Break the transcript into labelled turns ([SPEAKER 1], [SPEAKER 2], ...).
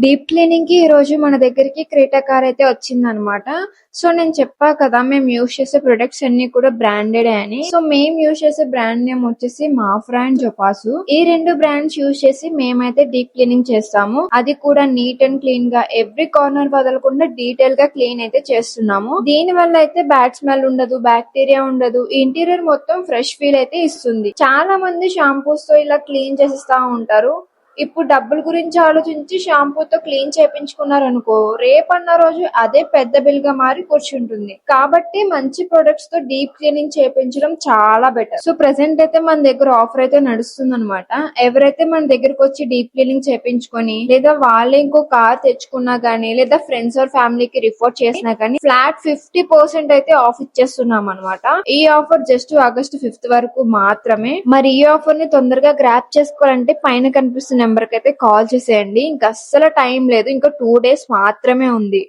[SPEAKER 1] Deep cleaning కి ఈ రోజు మన దగ్గరికి క్రేటా కార్ అయితే వచ్చిందనమాట. సో నేను చెప్పా కదా మేము యూజ్ చేసే ప్రొడక్ట్స్ అన్ని కూడా బ్రాండెడ్ అని. సో మేము యూజ్ చేసే బ్రాండ్ నేమ్ వచ్చేసి మాఫ్రా అండ్ జొపాసు. ఈ రెండు బ్రాండ్స్ యూజ్ చేసి మేమైతే డీప్ క్లీనింగ్ చేస్తాము. అది కూడా నీట్ అండ్ క్లీన్ గా ఎవ్రీ కార్నర్ వదలకుండా డీటెయిల్ గా క్లీన్ అయితే చేస్తున్నాము. దీని వల్ల అయితే బ్యాడ్ స్మెల్ ఉండదు, బ్యాక్టీరియా ఉండదు, ఇంటీరియర్ మొత్తం ఫ్రెష్ ఫీల్ అయితే ఇస్తుంది. చాలా మంది షాంపూస్ తో ఇలా క్లీన్ చేసిస్తా ఉంటారు. ఇప్పుడు డబ్బుల గురించి ఆలోచించి షాంపూతో క్లీన్ చేపించుకున్నారు అనుకో, రేపన్న రోజు అదే పెద్ద బిల్ గా మారి కూర్చుంటుంది. కాబట్టి మంచి ప్రొడక్ట్స్ తో డీప్ క్లీనింగ్ చేపించడం చాలా బెటర్. సో ప్రెసెంట్ అయితే మన దగ్గర ఆఫర్ అయితే నడుస్తుంది అనమాట. ఎవరైతే మన దగ్గరకు వచ్చి డీప్ క్లీనింగ్ చేపించుకొని లేదా వాళ్ళే ఇంకో కార్ తెచ్చుకున్నా గానీ లేదా ఫ్రెండ్స్ ఆర్ ఫ్యామిలీకి రిఫర్ చేసినా గానీ ఫ్లాట్ 50% అయితే ఆఫ్ ఇచ్చేస్తున్నాం అనమాట. ఈ ఆఫర్ జస్ట్ ఆగస్ట్ 5th వరకు మాత్రమే. మరి ఈ ఆఫర్ ని తొందరగా గ్రాప్ చేసుకోవాలంటే పైన కనిపిస్తున్న నెంబర్ కి అయితే కాల్ చేసేయండి. ఇంకా అస్సలు టైం లేదు, ఇంకా 2 days మాత్రమే ఉంది.